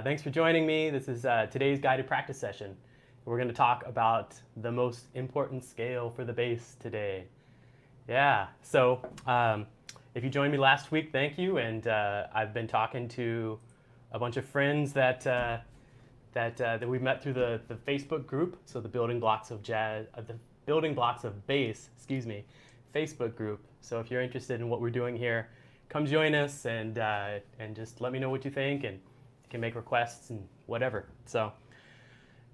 Thanks for joining me. This is today's guided practice session. We're going to talk about the most important scale for the bass today. Yeah, so if you joined me last week, thank you. And I've been talking to a bunch of friends that we met through the Facebook group. So the Building Blocks of Jazz, the Building Blocks of Bass, Facebook group. So if you're interested in what we're doing here, come join us and just let me know what you think, and you can make requests and whatever. So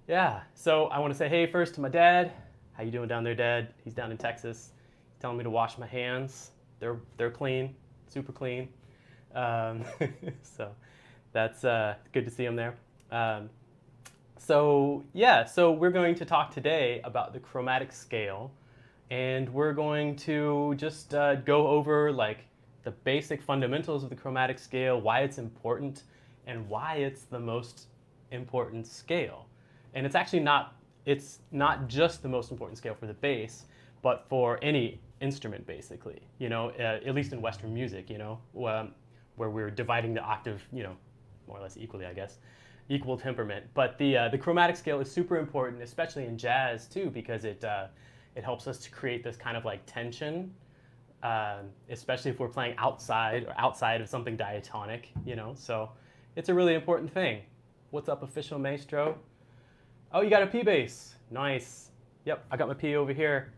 yeah, so I want to say hey first to my dad. How you doing down there, Dad? He's down in Texas. He's telling me to wash my hands. They're clean, super clean. So that's good to see him there. So yeah, so we're going to talk today about the chromatic scale, and we're going to just go over like the basic fundamentals of the chromatic scale, why it's important, and why it's the most important scale. And it's actually not just the most important scale for the bass, but for any instrument basically, at least in Western music, where we're dividing the octave, more or less equally, I guess, equal temperament. But the chromatic scale is super important, especially in jazz too, because it helps us to create this kind of like tension, especially if we're playing outside of something diatonic, so it's a really important thing. What's up, official maestro? Oh, you got a P bass. Nice. Yep, I got my P over here.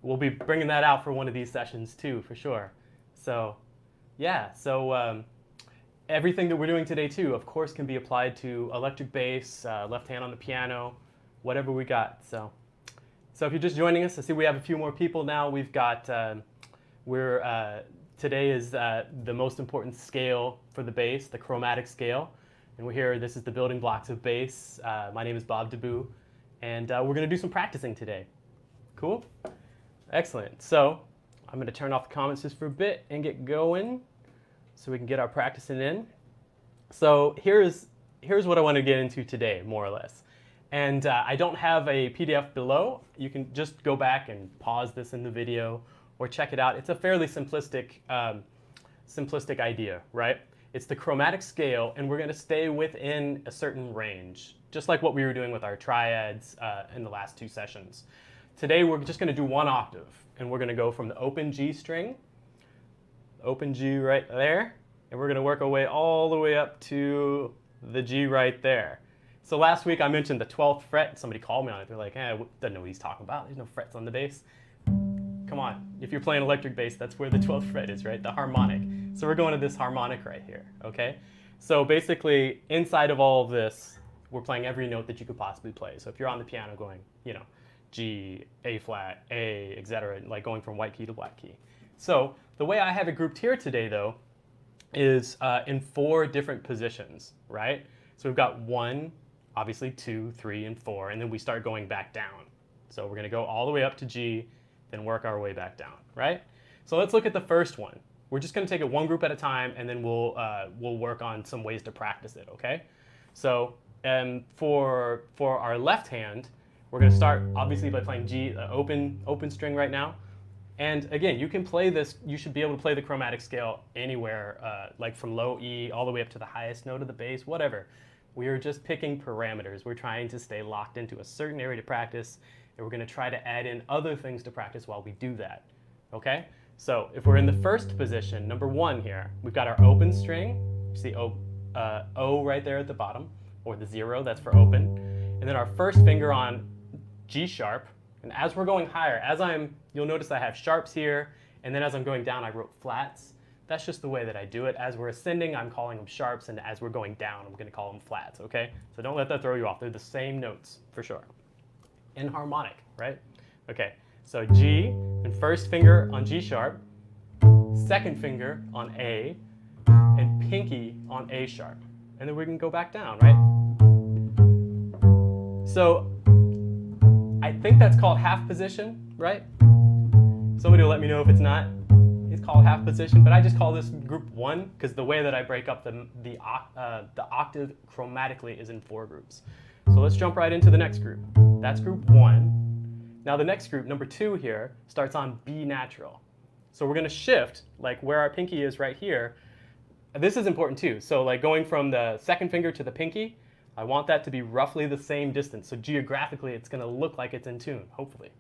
We'll be bringing that out for one of these sessions too, for sure. So yeah, so everything that we're doing today too, of course, can be applied to electric bass, left hand on the piano, whatever we got. So if you're just joining us, I see we have a few more people now. We've got, today is the most important scale for the bass, the chromatic scale. And we're here, this is the Building Blocks of Bass. My name is Bob DeBoo, and we're gonna do some practicing today. Cool? Excellent. So I'm gonna turn off the comments just for a bit and get going so we can get our practicing in. So here's what I want to get into today, more or less. And I don't have a PDF below. You can just go back and pause this in the video or check it out. It's a fairly simplistic idea, right? It's the chromatic scale, and we're going to stay within a certain range, just like what we were doing with our triads in the last two sessions. Today we're just going to do one octave, and we're going to go from the open G string, open G right there, and we're going to work our way all the way up to the G right there. So last week I mentioned the 12th fret. Somebody called me on it. They're like, doesn't know what he's talking about. There's no frets on the bass. Come on. If you're playing electric bass, that's where the 12th fret is, right? The harmonic. So we're going to this harmonic right here, okay? So basically, inside of all of this, we're playing every note that you could possibly play. So if you're on the piano going, G, A flat, A, etc., like going from white key to black key. So the way I have it grouped here today, though, is in 4 different positions, right? So we've got 1, obviously 2, 3, and 4, and then we start going back down. So we're going to go all the way up to G, then work our way back down, right? So let's look at the first one. We're just going to take it one group at a time, and then we'll work on some ways to practice it, okay? So for our left hand, we're going to start obviously by playing G, open string right now. And again, you can play this, you should be able to play the chromatic scale anywhere, like from low E all the way up to the highest note of the bass, whatever. We are just picking parameters. We're trying to stay locked into a certain area to practice, and we're going to try to add in other things to practice while we do that, okay? So if we're in the first position, number 1 here, we've got our open string. You see O right there at the bottom, or the 0, that's for open. And then our first finger on G sharp, and as we're going higher, you'll notice I have sharps here, and then as I'm going down, I wrote flats. That's just the way that I do it. As we're ascending, I'm calling them sharps, and as we're going down, I'm going to call them flats, okay? So don't let that throw you off. They're the same notes, for sure. In harmonic, right? Okay, so G, and first finger on G sharp, second finger on A, and pinky on A sharp. And then we can go back down, right? So I think that's called half position, right? Somebody will let me know if it's not. It's called half position, but I just call this group 1 because the way that I break up the octave chromatically is in 4 groups. So let's jump right into the next group. That's group 1. Now the next group, number 2 here, starts on B natural. So we're going to shift, like where our pinky is right here, this is important too. So like going from the second finger to the pinky, I want that to be roughly the same distance. So geographically, it's going to look like it's in tune, hopefully.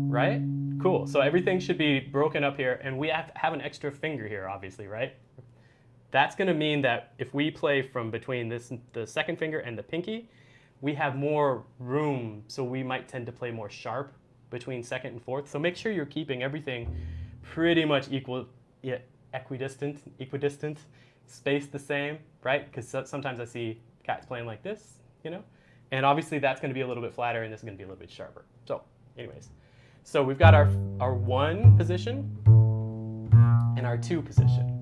Right? Cool. So everything should be broken up here, and we have to have an extra finger here, obviously, right? That's going to mean that if we play from between the second finger and the pinky, we have more room, so we might tend to play more sharp between second and fourth. So make sure you're keeping everything pretty much equidistant, spaced the same, right? Because sometimes I see cats playing like this, you know? And obviously that's going to be a little bit flatter, and this is going to be a little bit sharper. So anyways, so we've got our 1 position and our 2 position.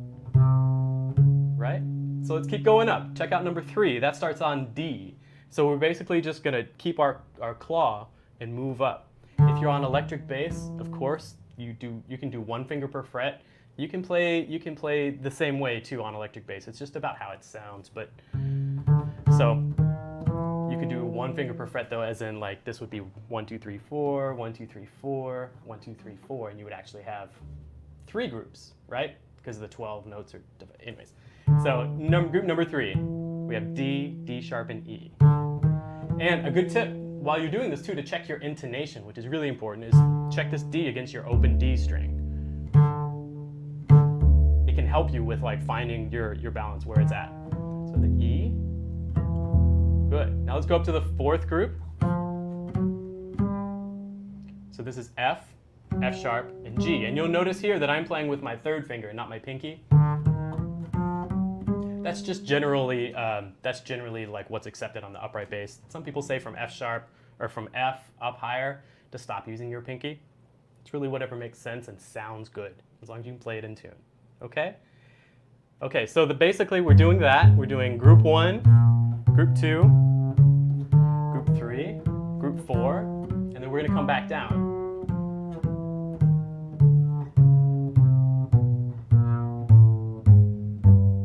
Right? So let's keep going up. Check out number 3. That starts on D. So we're basically just going to keep our claw and move up. If you're on electric bass, of course, you can do 1 finger per fret. You can play the same way too on electric bass. It's just about how it sounds. But so you could do 1 finger per fret though, as in like this would be 1, 2, 3, 4, 1, 2, 3, 4, 1, 2, 3, 4, and you would actually have 3 groups, right? Because the 12 notes are anyways. So group number 3, we have D, D sharp, and E. And a good tip while you're doing this too to check your intonation, which is really important, is check this D against your open D string. It can help you with like finding your balance where it's at. So the E, good. Now let's go up to the 4th group. So this is F, F sharp, and G. And you'll notice here that I'm playing with my 3rd finger, not my pinky. That's just generally like what's accepted on the upright bass. Some people say from F sharp or from F up higher to stop using your pinky. It's really whatever makes sense and sounds good, as long as you can play it in tune. Okay? Okay, so basically we're doing that. We're doing group 1, group 2, group 3, group 4, and then we're going to come back down.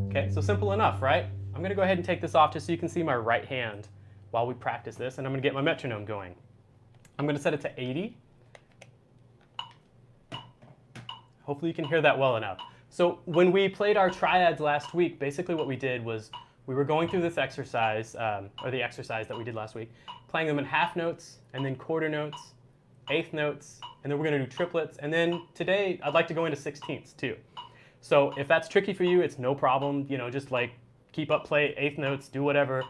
Okay, so simple enough, right? I'm going to go ahead and take this off just so you can see my right hand while we practice this, and I'm going to get my metronome going. I'm going to set it to 80. Hopefully you can hear that well enough. So when we played our triads last week, basically what we did was we were going through this exercise, or the exercise that we did last week, playing them in half notes, and then quarter notes, eighth notes, and then we're going to do triplets, and then today I'd like to go into sixteenths too. So if that's tricky for you, it's no problem. You know, just like keep up, play eighth notes, do whatever.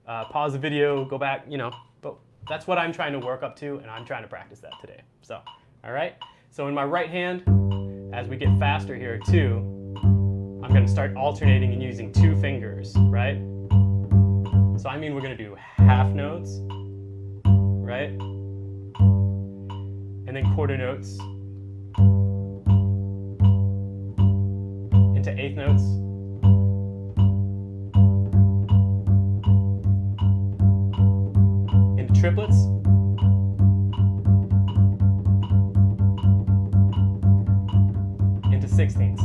Pause the video, go back, you know. But that's what I'm trying to work up to, and I'm trying to practice that today. So, all right. So in my right hand, as we get faster here too, I'm going to start alternating and using 2 fingers, right? So I mean we're going to do half notes, right? And then quarter notes into eighth notes. Into triplets. Into sixteenths.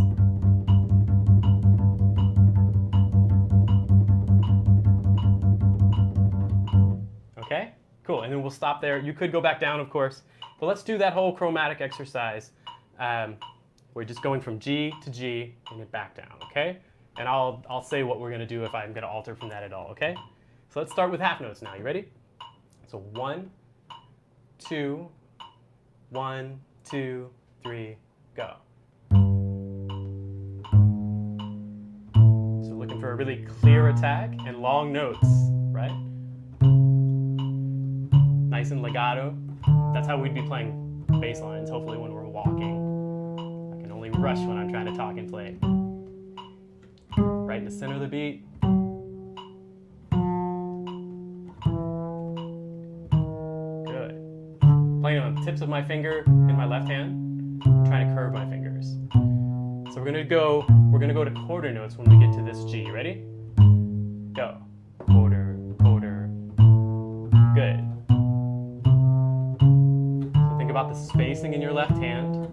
Okay, cool. And then we'll stop there. You could go back down, of course, but let's do that whole chromatic exercise. We're just going from G to G and then back down, okay? And I'll say what we're going to do if I'm going to alter from that at all, okay? So let's start with half notes now. You ready? So 1, 2, 1, 2, 3, go. So looking for a really clear attack and long notes, right? Nice and legato. That's how we'd be playing bass lines, hopefully, when we're walking. I can only rush when I'm trying to talk and play. Right in the center of the beat. Good. Playing on the tips of my finger in my left hand, trying to curve my fingers. So we're gonna go to quarter notes when we get to this G. Ready? Go. Quarter, quarter. Good. So think about the spacing in your left hand.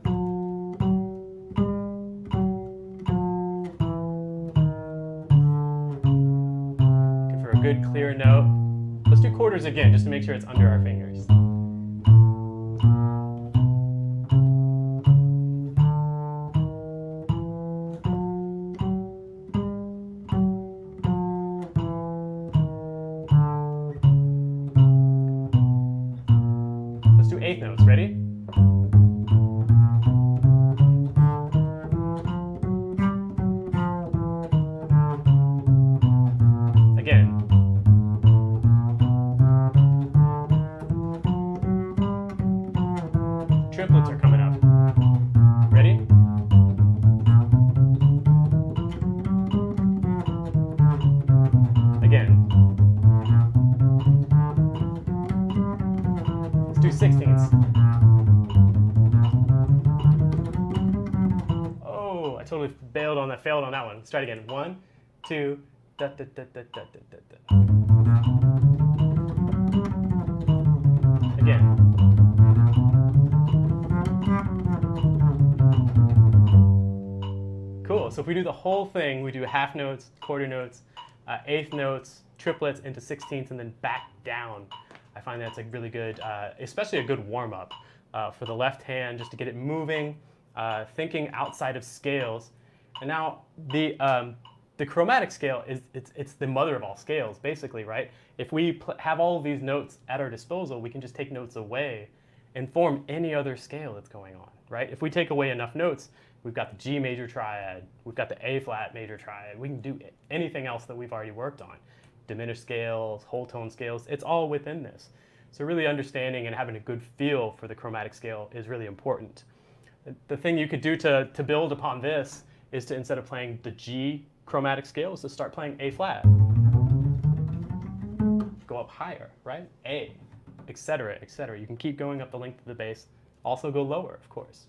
Looking for a good clear note. Let's do quarters again just to make sure it's under our fingers. do sixteenths. Oh, I totally failed on that one. Let's try it again. 1, 2, da da da da da da da. Again. Cool. So if we do the whole thing, we do half notes, quarter notes, eighth notes, triplets into sixteenths, and then back down. I find that's a really good, especially a good warm-up for the left hand, just to get it moving, thinking outside of scales. And now the chromatic scale it's the mother of all scales, basically, right? If we have all of these notes at our disposal, we can just take notes away and form any other scale that's going on, right? If we take away enough notes, we've got the G major triad, we've got the A flat major triad, we can do anything else that we've already worked on. Diminished scales, whole tone scales, it's all within this. So really understanding and having a good feel for the chromatic scale is really important. The thing you could do to build upon this is to, instead of playing the G chromatic scale, is to start playing A flat. Go up higher, right? A, etc., etc. You can keep going up the length of the bass. Also go lower, of course.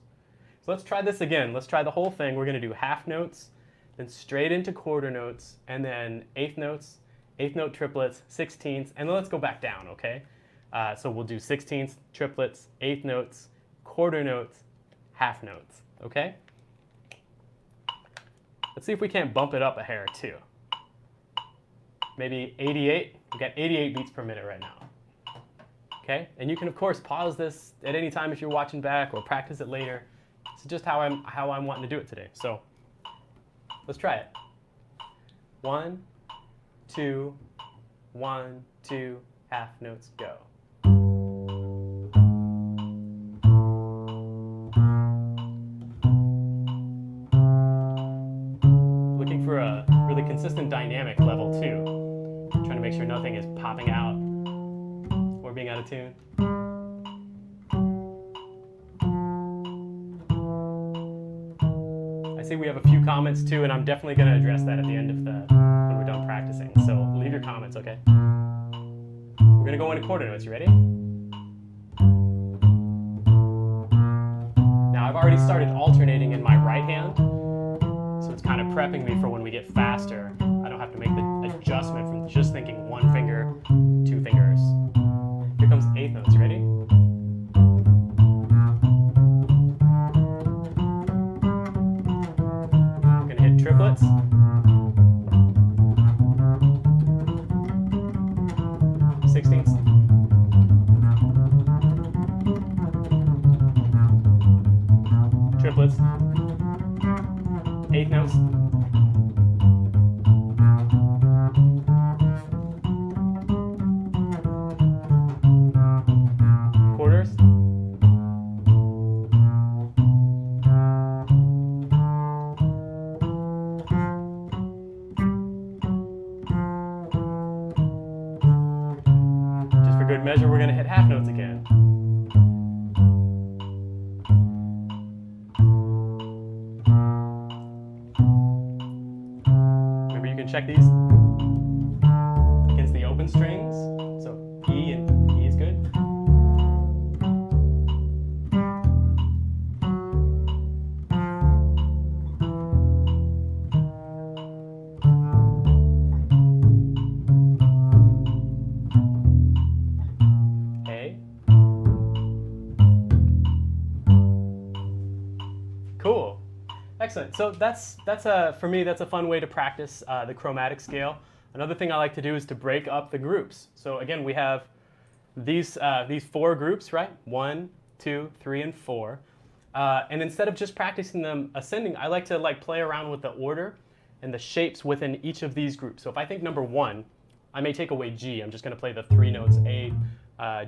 So let's try this again. Let's try the whole thing. We're going to do half notes, then straight into quarter notes, and then eighth notes, eighth note triplets, sixteenths, and then let's go back down, okay? So we'll do sixteenths, triplets, eighth notes, quarter notes, half notes, okay? Let's see if we can't bump it up a hair too. Maybe 88. We've got 88 beats per minute right now. Okay, and you can of course pause this at any time if you're watching back, or practice it later. It's just how I'm wanting to do it today. So let's try it. 1, 2, 1, 2, half notes, go. Looking for a really consistent dynamic level too. Trying to make sure nothing is popping out or being out of tune. I see we have a few comments too, and I'm definitely going to address that at the end of when we're done practicing. So leave your comments, okay? We're going to go into quarter notes. You ready? Now I've already started alternating in my right hand, so it's kind of prepping me for when we get faster. I don't have to make the adjustment from just thinking one finger, two fingers. Here comes eighth notes. You ready? We're going to hit triplets. Sixteenths. Triplets. Eighth notes. Quarters. Just for good measure, we're going to hit half notes again. Remember, you can check these against the open strings. So E and E is good. A. Cool. Excellent. So that's for me, that's a fun way to practice the chromatic scale. Another thing I like to do is to break up the groups. So again, we have these four groups, right? 1, 2, 3, and 4. And instead of just practicing them ascending, I like to play around with the order and the shapes within each of these groups. So if I think number 1, I may take away G. I'm just going to play the 3 notes A,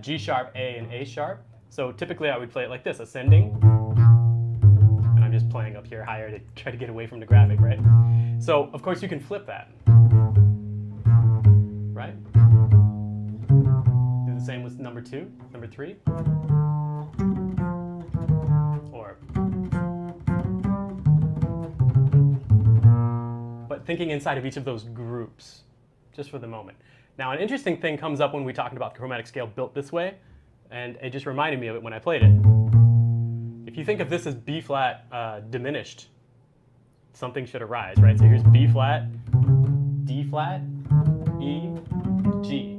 G sharp, A, and A sharp. So typically I would play it like this, ascending. And I'm just playing up here higher to try to get away from the graphic, right? So of course you can flip that. Right? Do the same with number 2, number 3. Or, but thinking inside of each of those groups, just for the moment. Now, an interesting thing comes up when we're talking about the chromatic scale built this way. And it just reminded me of it when I played it. If you think of this as B flat diminished, something should arise, right? So here's B flat, D flat, E, G.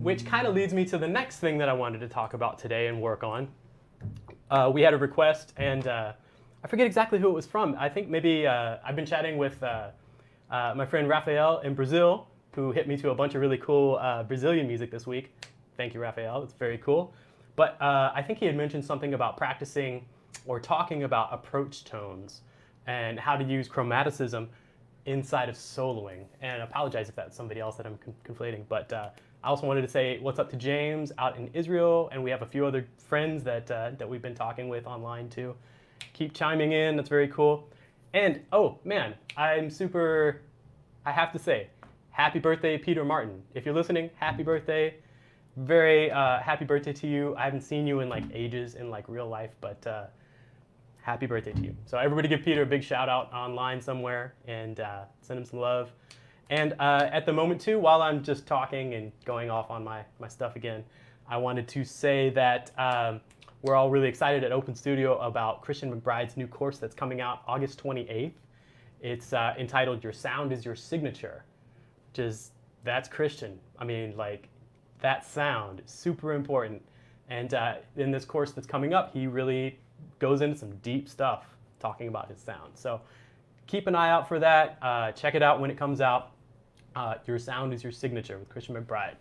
Which kind of leads me to the next thing that I wanted to talk about today and work on. We had a request, and I forget exactly who it was from. I think maybe I've been chatting with my friend Rafael in Brazil, who hit me to a bunch of really cool Brazilian music this week. Thank you, Rafael. It's very cool. But I think he had mentioned something about practicing or talking about approach tones and how to use chromaticism inside of soloing. And I apologize if that's somebody else that I'm conflating. But I also wanted to say what's up to James out in Israel, and we have a few other friends that we've been talking with online too. Keep chiming in. That's very cool. And oh man, I have to say, happy birthday, Peter Martin. If you're listening, happy birthday. Very happy birthday to you. I haven't seen you in like ages in like real life, but happy birthday to you. So everybody give Peter a big shout out online somewhere and send him some love. And at the moment too, while I'm just talking and going off on my stuff again, I wanted to say that we're all really excited at Open Studio about Christian McBride's new course that's coming out August 28th. It's entitled Your Sound is Your Signature, which is, that's Christian. I mean, like, that sound is super important. And in this course that's coming up, he really goes into some deep stuff talking about his sound. So keep an eye out for that. Check it out when it comes out. Your Sound is Your Signature with Christian McBride.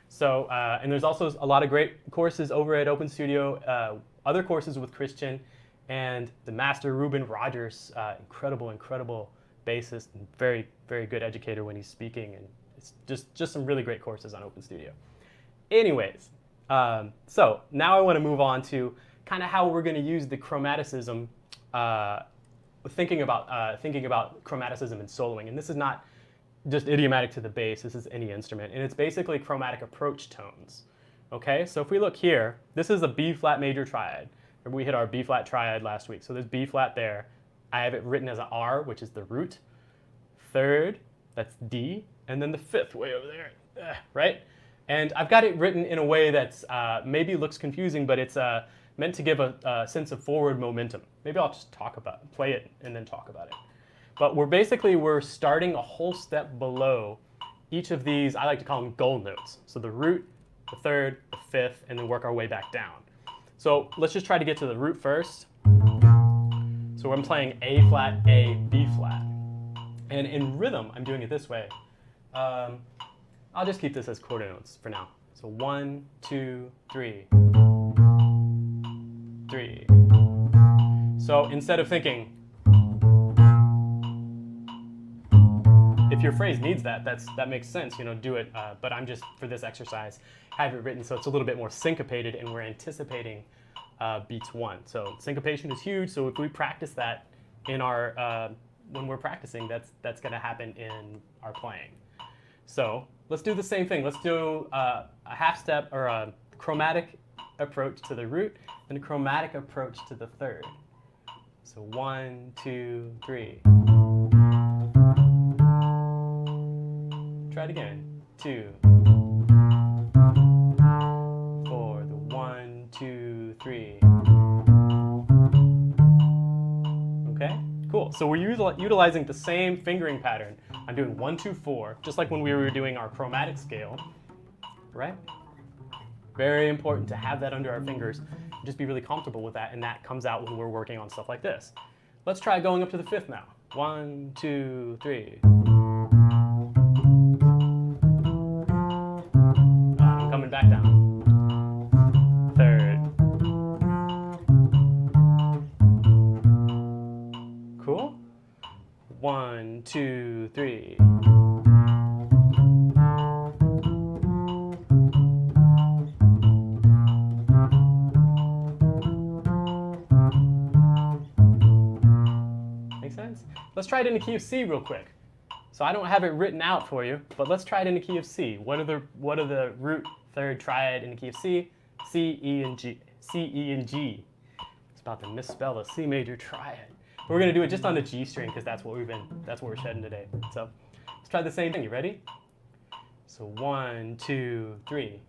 So, and there's also a lot of great courses over at Open Studio, other courses with Christian, and the master Ruben Rogers, incredible bassist, and very, very good educator when he's speaking, and it's just some really great courses on Open Studio. Anyways, so now I want to move on to kind of how we're going to use the chromaticism, thinking about chromaticism and soloing, and this is not just idiomatic to the bass, this is any instrument, and it's basically chromatic approach tones. Okay, so if we look here, this is a B flat major triad. Remember we hit our B flat triad last week, so there's B flat there. I have it written as an R, which is the root. Third, that's D, and then the fifth way over there, right? And I've got it written in a way that's maybe looks confusing, but it's meant to give a sense of forward momentum. Maybe I'll just play it and then talk about it. But we're starting a whole step below each of these, I like to call them goal notes. So the root, the third, the fifth, and then work our way back down. So let's just try to get to the root first. So I'm playing A flat, A, B flat. And in rhythm, I'm doing it this way. I'll just keep this as quarter notes for now. So 1, 2, 3, 3. So instead of thinking, if your phrase needs that makes sense, do it. But I'm just, for this exercise, have it written so it's a little bit more syncopated and we're anticipating beats 1. So syncopation is huge, so if we practice that in our, when we're practicing, that's gonna happen in our playing. So let's do the same thing. Let's do a half step or a chromatic approach to the root and a chromatic approach to the third. So 1, 2, 3. Try it again. 2, 4. The 1, 2, 3. Okay, cool. So we're utilizing the same fingering pattern. I'm doing 1, 2, 4, just like when we were doing our chromatic scale, right? Very important to have that under our fingers. Just be really comfortable with that, and that comes out when we're working on stuff like this. Let's try going up to the fifth now. 1, 2, 3. I'm coming back down. Third. Cool. 1, 2, 3. Make sense? Let's try it in the key of C real quick. So I don't have it written out for you, but let's try it in the key of C. What are the root, third, triad in the key of C? C, E, and G. C, E, and G. It's about to misspell a C major triad. We're going to do it just on the G string because that's what we're shedding today. So let's try the same thing. You ready? So 1, 2, 3.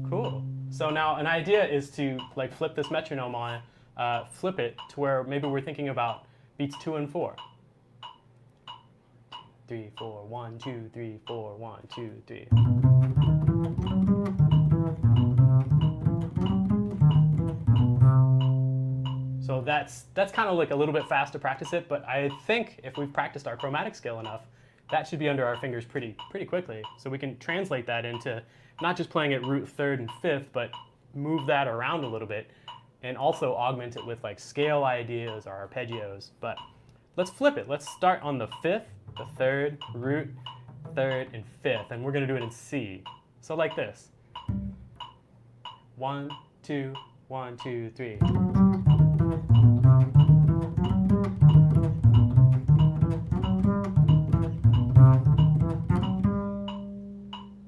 Cool. So now an idea is to like flip this metronome on, flip it to where maybe we're thinking about beats 2 and 4. 3, 4, 1, 2, 3, 4, 1, 2, 3. So that's kind of like a little bit fast to practice it, but I think if we've practiced our chromatic scale enough, that should be under our fingers pretty quickly. So we can translate that into not just playing at root, third, and fifth, but move that around a little bit and also augment it with like scale ideas or arpeggios. But let's flip it. Let's start on the fifth, the third, root, third, and fifth, and we're going to do it in C. So like this. 1, 2, 1, 2, 3.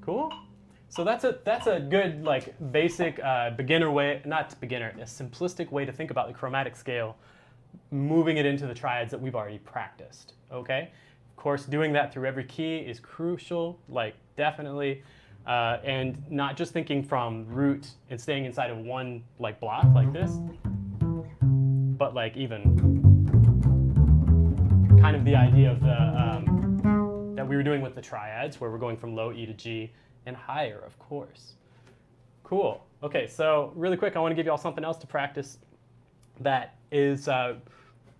Cool. So that's a good like basic beginner way, not beginner, a simplistic way to think about the chromatic scale, moving it into the triads that we've already practiced. Okay. Of course, doing that through every key is crucial, like definitely, and not just thinking from root and staying inside of one like block like this, but like even kind of the idea of the that we were doing with the triads, where we're going from low E to G and higher, of course. Cool. Okay, so really quick, I want to give you all something else to practice that is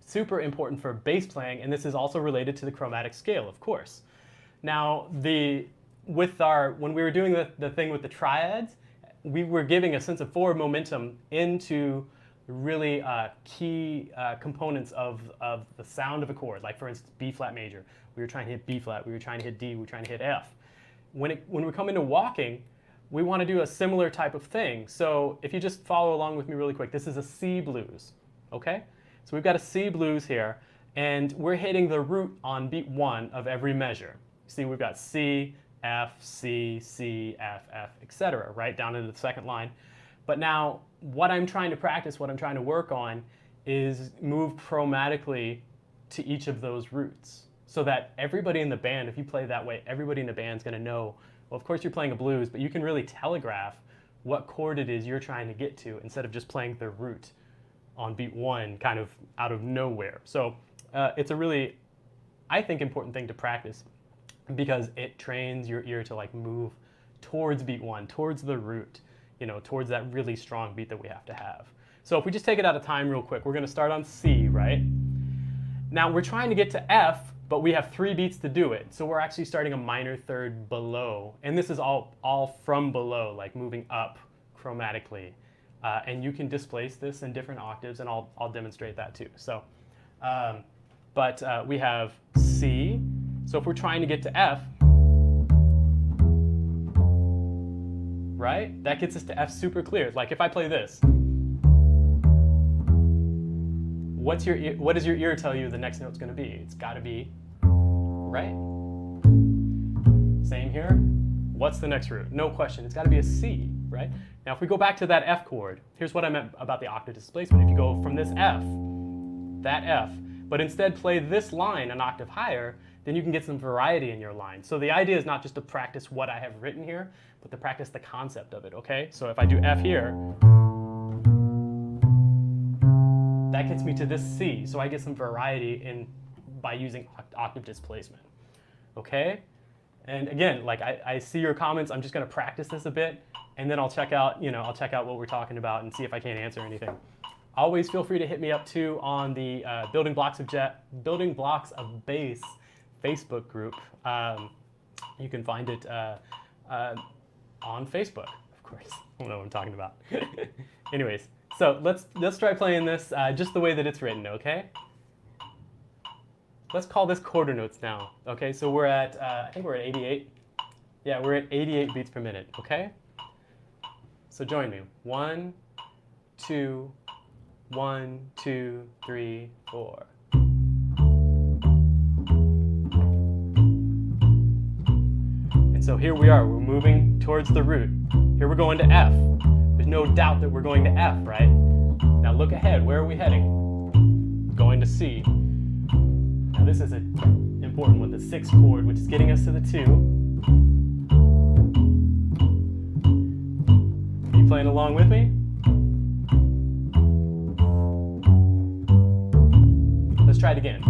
super important for bass playing, and this is also related to the chromatic scale, of course. Now, when we were doing the thing with the triads, we were giving a sense of forward momentum into really key components of the sound of a chord. Like for instance, B flat major. We were trying to hit B flat. We were trying to hit D. We were trying to hit F. When we come into walking, we want to do a similar type of thing. So if you just follow along with me really quick, this is a C blues. Okay? So we've got a C blues here, and we're hitting the root on beat 1 of every measure. See, we've got C, F, C, C, F, F, etc., right down into the second line. But now, what I'm trying to practice, what I'm trying to work on, is move chromatically to each of those roots, so that everybody in the band, if you play that way, everybody in the band's going to know, well, of course you're playing a blues, but you can really telegraph what chord it is you're trying to get to instead of just playing the root on beat 1 kind of out of nowhere. So it's a really, I think, important thing to practice because it trains your ear to like move towards beat 1, towards the root, you know, towards that really strong beat that we have to have. So if we just take it out of time real quick, we're going to start on C, right? Now we're trying to get to F, but we have 3 beats to do it. So we're actually starting a minor third below. And this is all from below, like moving up chromatically. And you can displace this in different octaves, and I'll demonstrate that too. So, we have C. So if we're trying to get to F, right? That gets us to F super clear. Like if I play this, what does your ear tell you the next note's going to be? It's got to be right. Same here. What's the next root? No question. It's got to be a C, right? Now, if we go back to that F chord, here's what I meant about the octave displacement. If you go from this F, that F, but instead play this line an octave higher, then you can get some variety in your line. So the idea is not just to practice what I have written here, but to practice the concept of it, okay? So if I do F here, that gets me to this C. So I get some variety by using octave displacement, okay? And again, like I see your comments. I'm just going to practice this a bit, and then I'll check out what we're talking about and see if I can't answer anything. Always feel free to hit me up too on the Building Blocks of Bass Facebook group. You can find it on Facebook, of course. I don't know what I'm talking about. Anyways, so let's try playing this just the way that it's written, okay? Let's call this quarter notes now. Okay, so we're at, I think we're at 88. Yeah, we're at 88 beats per minute, okay? So join me. 1, 2, 1, 2, 3, 4. And so here we are, we're moving towards the root. Here we're going to F. there's no doubt that we're going to F, right? Now look ahead. Where are we heading? Going to C. Now this is an important one, the 6th chord, which is getting us to the 2. Are you playing along with me? Let's try it again.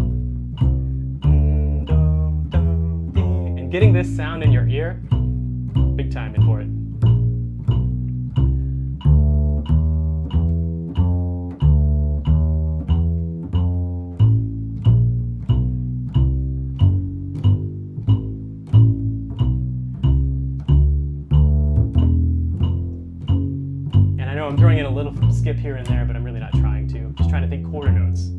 And getting this sound in your ear, big time important. And I know I'm throwing in a little skip here and there, but I'm really not trying to. I'm just trying to think quarter notes.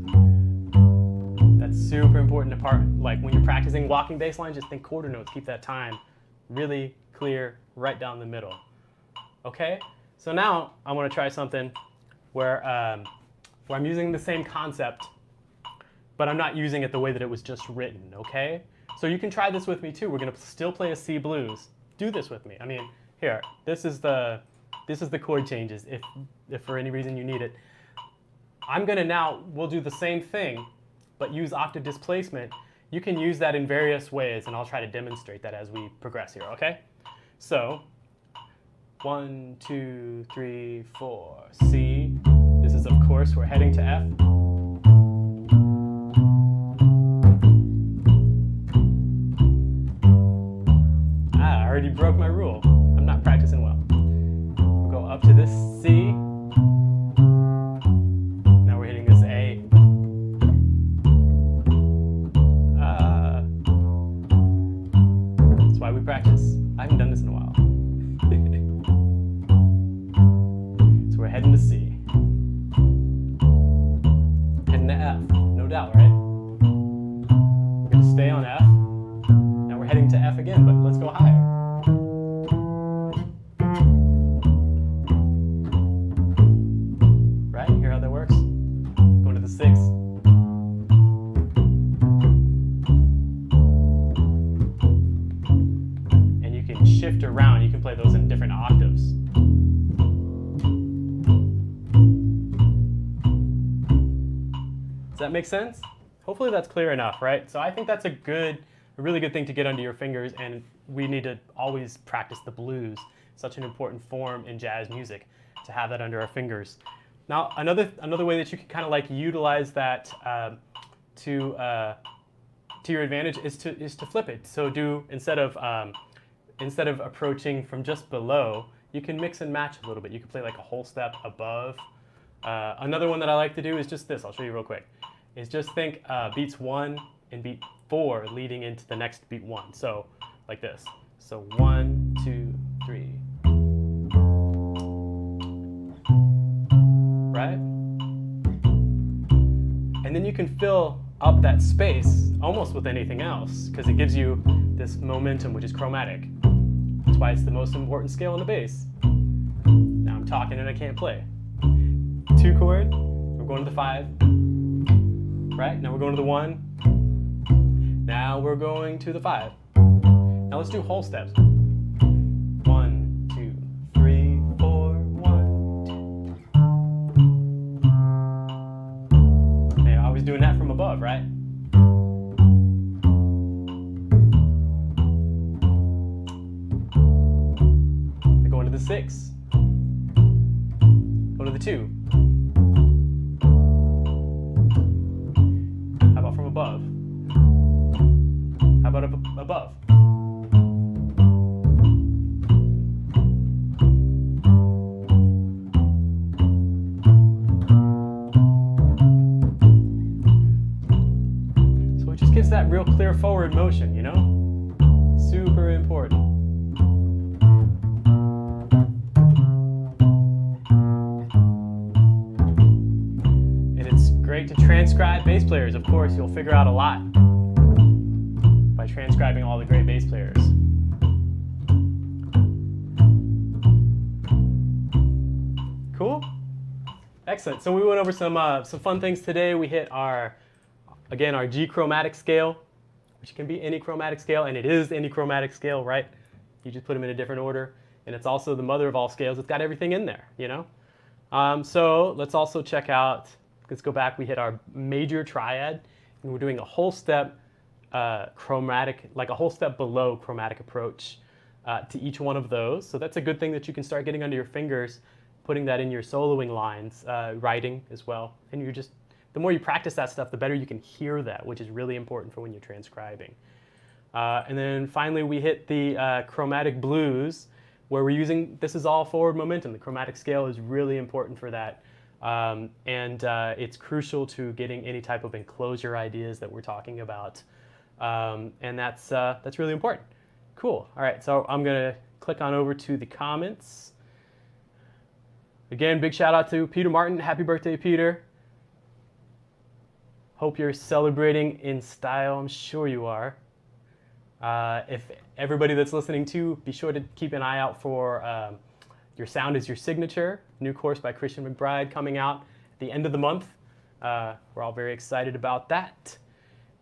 That's super important part. Like when you're practicing walking bass lines, just think quarter notes. Keep that time really clear right down the middle. Okay? So now I want to try something where I'm using the same concept, but I'm not using it the way that it was just written. Okay? So you can try this with me too. We're going to still play a C blues. Do this with me. I mean, here. This is the chord changes. If for any reason you need it, I'm going to now. We'll do the same thing, but use octave displacement. You can use that in various ways, and I'll try to demonstrate that as we progress here, okay? So, 1, 2, 3, 4, C. This is, of course, we're heading to F. I already broke my rule. I'm not practicing well. We'll go up to this C. Now we're hitting this A. That's why we practice. I haven't done this in a while. So we're heading to C. Heading to F. No doubt, right? We're going to stay on F. Now we're heading to F again, but let's go higher. Right? Hear how that works? Going to the 6. And you can shift around. You can play those in different octaves. Does that make sense? Hopefully that's clear enough, right? So I think that's a really good thing to get under your fingers, and we need to always practice the blues. Such an important form in jazz music to have that under our fingers. Now, another way that you can kind of like utilize that to your advantage is to flip it. So instead of approaching from just below, you can mix and match a little bit. You can play like a whole step above. Another one that I like to do is just this. I'll show you real quick. Is just think beats 1 and beat 4 leading into the next beat 1. So like this. So 1, 2, 3. Right? And then you can fill up that space almost with anything else because it gives you this momentum, which is chromatic. That's why it's the most important scale in the bass. Now I'm talking and I can't play. 2 chord, we're going to the 5. Right? Now we're going to the 1. Now we're going to the 5. Now let's do whole steps. 1, 2, 3, 4, 1, 2. Hey, I was doing that from above, right? I go into the 6. Go to the 2. How about from above? How about up above? So it just gives that real clear forward motion, you know? Super important. And it's great to transcribe bass players. Of course, you'll figure out a lot by transcribing all the great bass players. Cool? Excellent. So we went over some fun things today. We hit our G chromatic scale, which can be any chromatic scale, and it is any chromatic scale, right? You just put them in a different order. and it's also the mother of all scales. It's got everything in there, you know? So let's also check out, let's go back, we hit our major triad, and we're doing a whole step chromatic, like a whole step below chromatic approach to each one of those. So that's a good thing that you can start getting under your fingers, putting that in your soloing lines, writing as well. And you're just, the more you practice that stuff, the better you can hear that, which is really important for when you're transcribing. And then finally we hit the chromatic blues, where we're using, this is all forward momentum. The chromatic scale is really important for that. It's crucial to getting any type of enclosure ideas that we're talking about. And that's really important. Cool. All right, so I'm going to click on over to the comments. Again, big shout out to Peter Martin. Happy birthday, Peter. Hope you're celebrating in style. I'm sure you are. If everybody that's listening to, be sure to keep an eye out for Your Sound is Your Signature, new course by Christian McBride coming out at the end of the month. We're all very excited about that.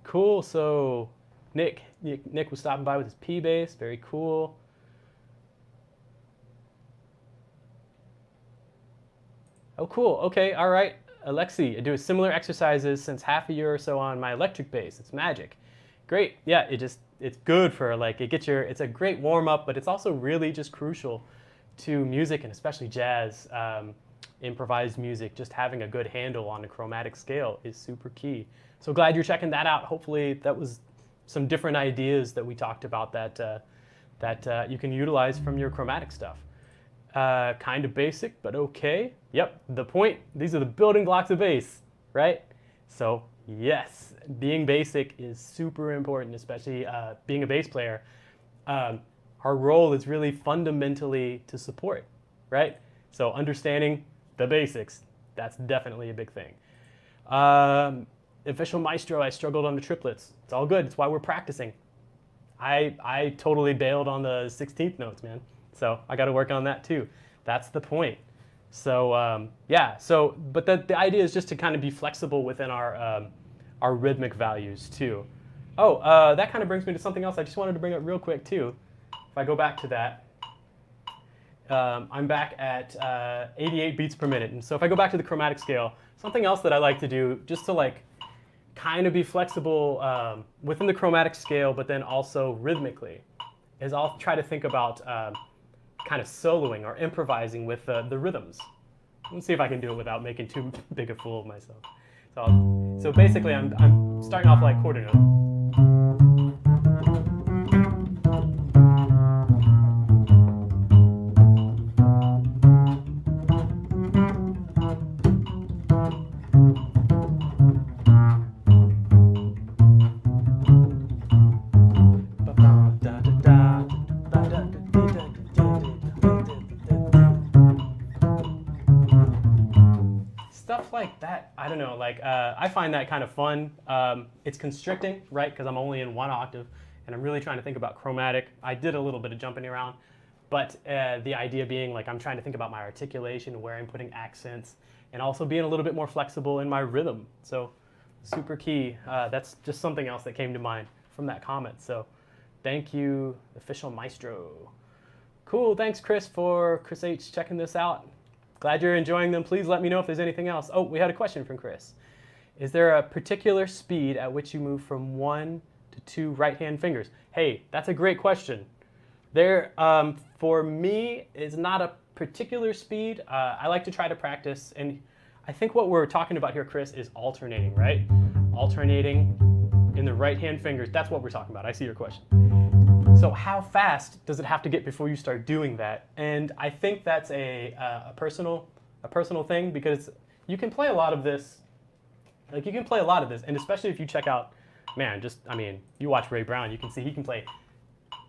Cool, so Nick was stopping by with his P bass, very cool. Oh, cool, okay, all right. Alexi, I do similar exercises since half a year or so on my electric bass. It's magic. Great, yeah, it's good for like, it's a great warm up, but it's also really just crucial to music and especially jazz, improvised music. Just having a good handle on the chromatic scale is super key. So glad you're checking that out. Hopefully that was some different ideas that we talked about that you can utilize from your chromatic stuff. Kind of basic, but okay. Yep, the point, these are the building blocks of bass, right? So yes, being basic is super important, especially being a bass player. Our role is really fundamentally to support, right? So understanding the basics, that's definitely a big thing. Official maestro, I struggled on the triplets. It's all good, it's why we're practicing. I totally bailed on the 16th notes, man. So I got to work on that too. That's the point. So yeah, but the idea is just to kind of be flexible within our rhythmic values too. Oh, that kind of brings me to something else I just wanted to bring up real quick too. If I go back to that, I'm back at 88 beats per minute. And so if I go back to the chromatic scale, something else that I like to do just to like kind of be flexible within the chromatic scale, but then also rhythmically, is I'll try to think about kind of soloing or improvising with the rhythms. Let's see if I can do it without making too big a fool of myself. So basically I'm starting off like quarter note. Like that, I don't know, like I find that kind of fun. It's constricting, right, because I'm only in one octave and I'm really trying to think about chromatic. I did a little bit of jumping around, but the idea being like I'm trying to think about my articulation, where I'm putting accents, and also being a little bit more flexible in my rhythm. So super key. That's just something else that came to mind from that comment. So thank you, official maestro. Cool, thanks Chris H checking this out. Glad you're enjoying them. Please let me know if there's anything else. Oh, we had a question from Chris. Is there a particular speed at which you move from 1 to 2 right-hand fingers? Hey, that's a great question. There, for me, is not a particular speed. I like to try to practice, and I think what we're talking about here, Chris, is alternating, right? Alternating in the right-hand fingers. That's what we're talking about. I see your question. So how fast does it have to get before you start doing that? And I think that's a personal thing, because you can play a lot of this. Like you can play a lot of this, and especially if you check out, man, you watch Ray Brown, you can see he can play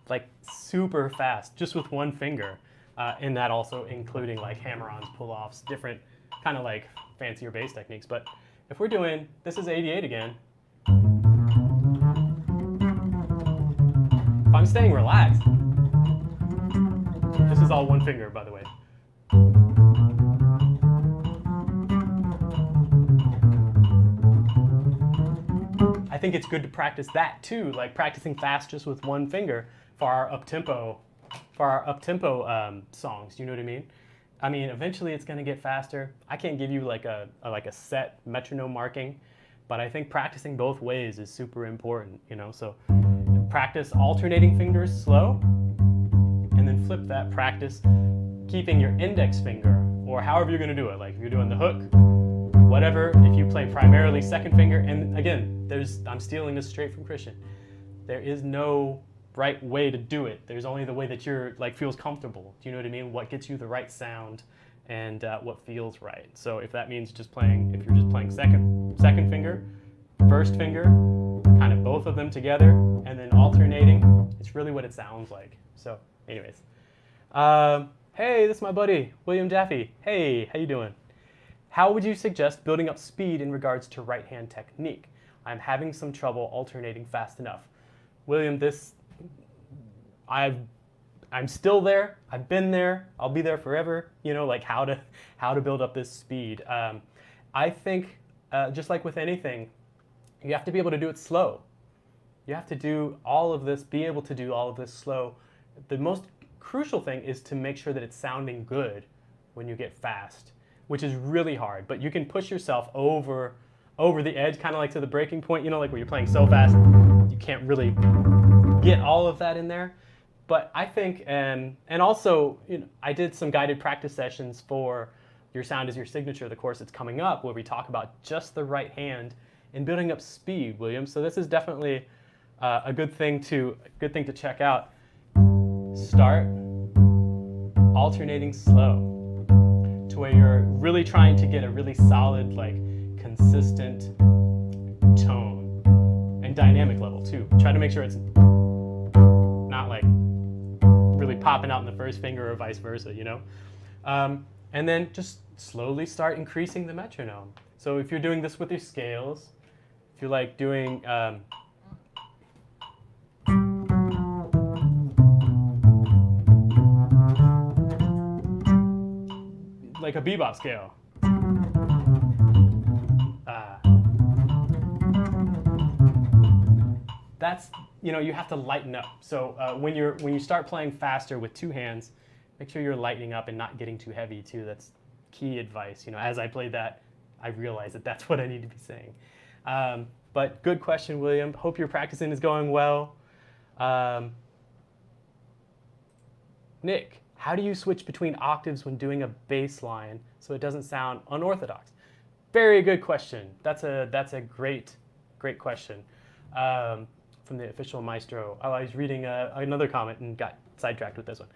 like super fast just with one finger, and that also including like hammer-ons, pull-offs, different kind of like fancier bass techniques. But if we're doing, this is 88 again. I'm staying relaxed. This is all one finger, by the way. I think it's good to practice that too, like practicing fast just with one finger for our up-tempo for our up-tempo songs. You know what I mean? I mean, eventually it's going to get faster. I can't give you like a set metronome marking, but I think practicing both ways is super important, you know? So practice alternating fingers slow, and then flip that. Practice keeping your index finger, or however you're going to do it. Like if you're doing the hook, whatever, if you play primarily second finger, and again, I'm stealing this straight from Christian. There is no right way to do it. There's only the way that you're like feels comfortable. Do you know what I mean? What gets you the right sound and what feels right. So if that means just playing, if you're just playing second finger, first finger, kind of both of them together, and then alternating, it's really what it sounds like. So anyways, hey, this is my buddy, William Jaffe. Hey, how you doing? How would you suggest building up speed in regards to right hand technique? I'm having some trouble alternating fast enough. William, I'm still there. I've been there. I'll be there forever. You know, like how to build up this speed. I think just like with anything, you have to be able to do it slow. You have to do all of this, be able to do all of this slow. The most crucial thing is to make sure that it's sounding good when you get fast, which is really hard. But you can push yourself over the edge, kind of like to the breaking point. You know, like where you're playing so fast, you can't really get all of that in there. But I think, and also, you know, I did some guided practice sessions for Your Sound is Your Signature, the course that's coming up, where we talk about just the right hand and building up speed, William. So this is definitely a good thing to check out. Start alternating slow to where you're really trying to get a really solid, like consistent tone and dynamic level too. Try to make sure it's not like really popping out in the first finger or vice versa, you know? And then just slowly start increasing the metronome. So if you're doing this with your scales, if you're like doing like a bebop scale. That's, you know, you have to lighten up. So when you start playing faster with two hands, make sure you're lightening up and not getting too heavy too. That's key advice. You know, as I played that, I realized that that's what I need to be saying. But good question, William. Hope your practicing is going well. Nick, how do you switch between octaves when doing a bass line so it doesn't sound unorthodox? Very good question. That's a great question. From the official maestro. I was reading another comment and got sidetracked with this one.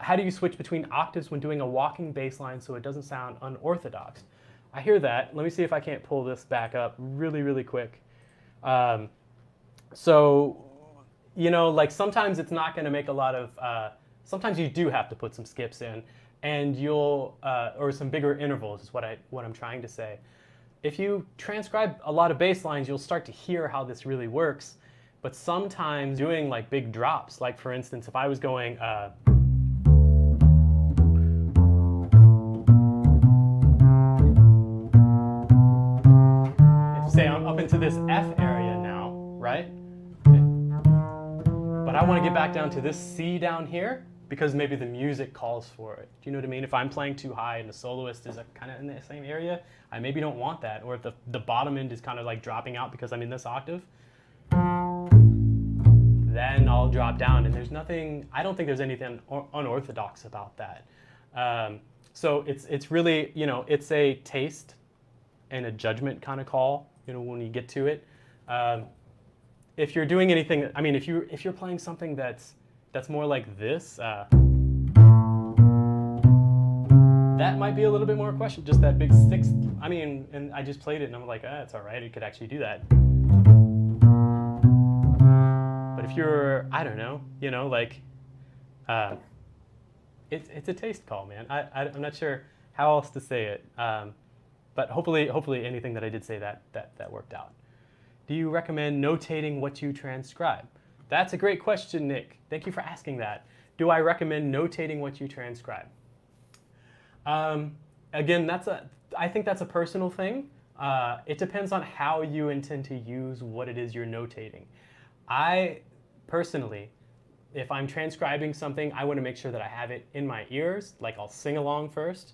How do you switch between octaves when doing a walking bass line so it doesn't sound unorthodox? I hear that. Let me see if I can't pull this back up really quick. So, you know, like sometimes it's not going to make a lot of, sometimes you do have to put some skips in, and you'll, or some bigger intervals is what I'm trying to say. If you transcribe a lot of bass lines, you'll start to hear how this really works. But sometimes doing like big drops, like for instance, if I was going, say I'm up into this F area now, right? But I want to get back down to this C down here because maybe the music calls for it. Do you know what I mean? If I'm playing too high and the soloist is kind of in the same area, I maybe don't want that. Or if the bottom end is kind of like dropping out because I'm in this octave, then I'll drop down, and there's nothing, I don't think there's anything unorthodox about that. So it's really, you know, it's a taste and a judgment kind of call, you know, when you get to it. If you're doing anything, I mean, if you're playing something that's more like this, that might be a little bit more a question, just that big sixth, I mean, and I just played it and I'm like, it's all right, it could actually do that. But if you're, I don't know, you know, like, it's a taste call, man. I'm not sure how else to say it, but hopefully anything that I did say that worked out. Do you recommend notating what you transcribe? That's a great question, Nick. Thank you for asking that. Do I recommend notating what you transcribe? Again, I think that's a personal thing. It depends on how you intend to use what it is you're notating. I personally if I'm transcribing something, I want to make sure that I have it in my ears, like I'll sing along first,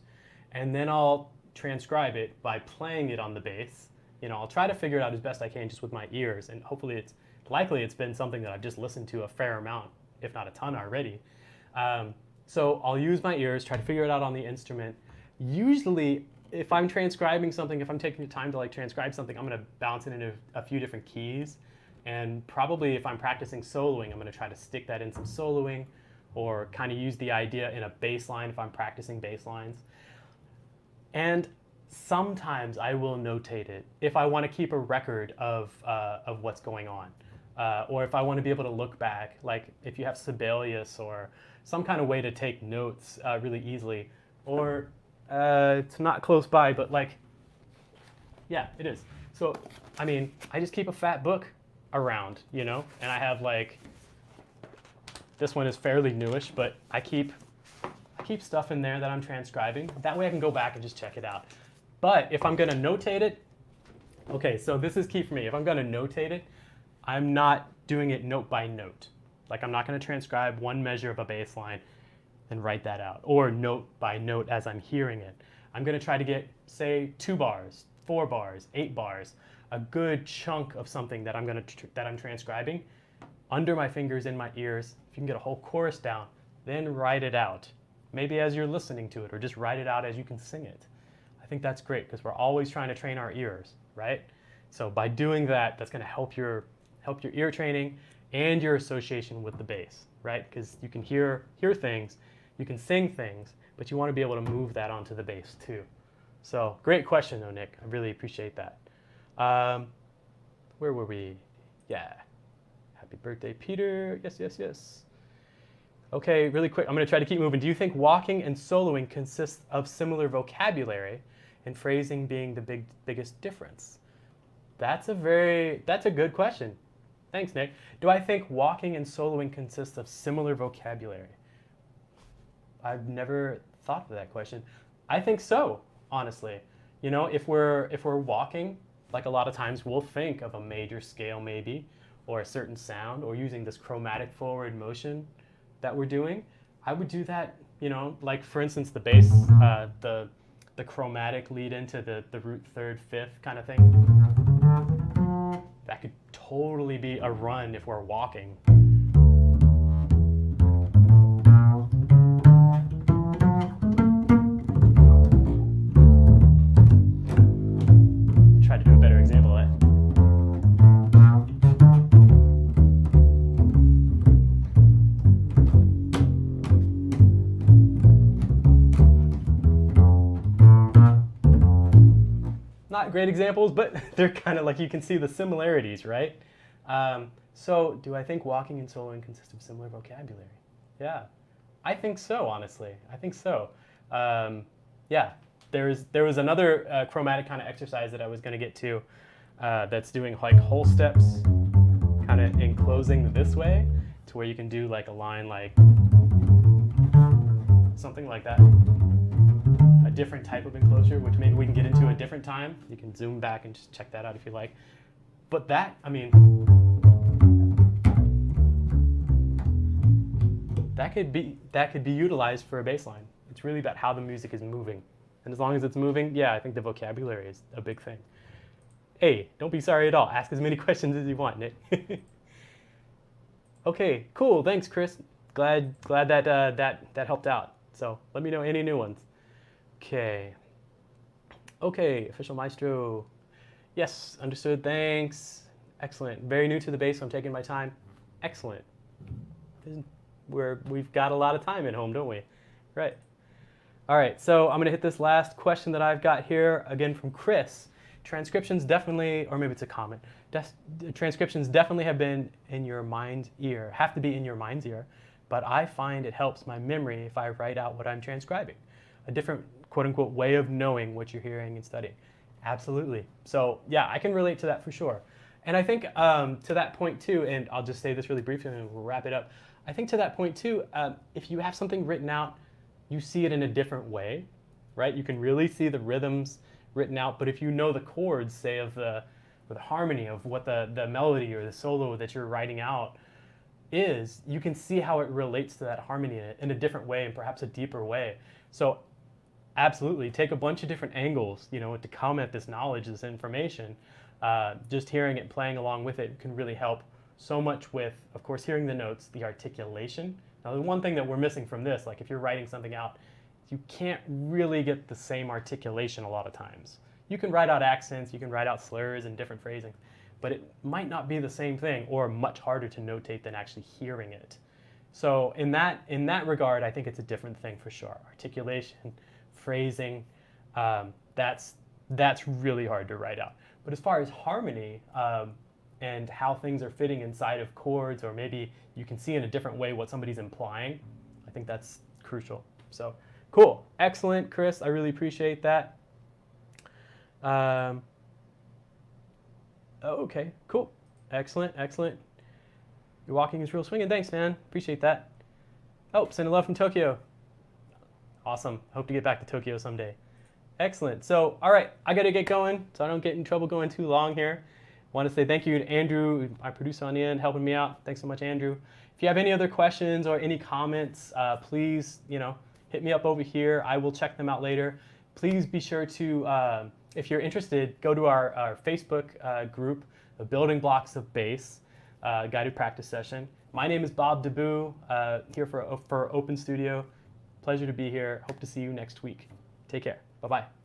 and then I'll transcribe it by playing it on the bass. I'll try to figure it out as best I can just with my ears, and hopefully it's been something that I've just listened to a fair amount, if not a ton already. So I'll use my ears, try to figure it out on the instrument. Usually, if I'm transcribing something, if I'm taking the time to transcribe something, I'm going to bounce it into a few different keys. And probably if I'm practicing soloing, I'm going to try to stick that in some soloing, or kind of use the idea in a bass line if I'm practicing bass lines. And sometimes I will notate it if I want to keep a record of what's going on. Or if I want to be able to look back, like if you have Sibelius or some kind of way to take notes really easily. Or it's not close by, but yeah, it is. So, I just keep a fat book around, and I have this one is fairly newish, but I keep stuff in there that I'm transcribing. That way I can go back and just check it out. But if I'm going to notate it, okay, so this is key for me. If I'm going to notate it, I'm not doing it note by note. I'm not going to transcribe one measure of a bass line and write that out, or note by note as I'm hearing it. I'm going to try to get, say, 2 bars, 4 bars, 8 bars, a good chunk of something that I'm transcribing under my fingers in my ears. If you can get a whole chorus down, then write it out. Maybe as you're listening to it, or just write it out as you can sing it. I think that's great because we're always trying to train our ears, right? So by doing that, that's going to help your ear training and your association with the bass, right? Because you can hear things, you can sing things, but you want to be able to move that onto the bass too. So great question though, Nick. I really appreciate that. Where were we? Yeah. Happy birthday, Peter. Yes. Okay, really quick. I'm going to try to keep moving. Do you think walking and soloing consists of similar vocabulary, and phrasing being the biggest difference? That's a good question. Thanks, Nick. Do I think walking and soloing consists of similar vocabulary? I've never thought of that question. I think so, honestly. If we're walking, a lot of times we'll think of a major scale maybe, or a certain sound, or using this chromatic forward motion that we're doing. I would do that, for instance, the bass, the chromatic lead into the root third, fifth kind of thing. That could totally be a run if we're walking. Try to do a better example of that. Not great examples, but they're kind of you can see the similarities, right? So do I think walking and soloing consist of similar vocabulary? Yeah, I think so, honestly. I think so. Yeah, there was another chromatic kind of exercise that I was going to get to that's doing whole steps kind of enclosing this way to where you can do a line something like that. A different type of enclosure, which maybe we can get into a different time. You can zoom back and just check that out if you like. But that could be utilized for a bass line. It's really about how the music is moving. And as long as it's moving, yeah, I think the vocabulary is a big thing. Hey, don't be sorry at all. Ask as many questions as you want, Nick. Okay, cool. Thanks, Chris. Glad that helped out. So let me know any new ones. Okay, official maestro. Yes, understood, thanks. Excellent, very new to the bass, so I'm taking my time. Excellent. We've got a lot of time at home, don't we? Right. All right, so I'm gonna hit this last question that I've got here, again from Chris. Transcriptions definitely, or maybe it's a comment, transcriptions definitely have been in your mind's ear, have to be in your mind's ear, but I find it helps my memory if I write out what I'm transcribing. A different quote-unquote way of knowing what you're hearing and studying. Absolutely. So yeah, I can relate to that for sure. And I think to that point too, and I'll just say this really briefly and we'll wrap it up. I think to that point too, if you have something written out, you see it in a different way, right? You can really see the rhythms written out, but if you know the chords, say, of the harmony of what the melody or the solo that you're writing out, is, you can see how it relates to that harmony in a different way and perhaps a deeper way. So absolutely, take a bunch of different angles, to come at this knowledge, this information. Just hearing it, playing along with it can really help so much with, of course, hearing the notes, the articulation. Now, the one thing that we're missing from this, like if you're writing something out, you can't really get the same articulation a lot of times. You can write out accents, you can write out slurs and different phrasing, but it might not be the same thing or much harder to notate than actually hearing it. So in that regard, I think it's a different thing for sure. Articulation, phrasing, that's really hard to write out. But as far as harmony and how things are fitting inside of chords, or maybe you can see in a different way what somebody's implying, I think that's crucial. So cool, excellent, Chris. I really appreciate that. Okay, cool, excellent, excellent. Your walking is real swinging. Thanks, man. Appreciate that. Oh, sending love from Tokyo. Awesome. Hope to get back to Tokyo someday. Excellent. So, all right, I got to get going so I don't get in trouble going too long here. Want to say thank you to Andrew, my producer on the end, helping me out. Thanks so much, Andrew. If you have any other questions or any comments, please, hit me up over here. I will check them out later. Please be sure to, if you're interested, go to our Facebook group, The Building Blocks of Bass guided practice session. My name is Bob DeBoo, here for Open Studio. Pleasure to be here. Hope to see you next week. Take care. Bye-bye.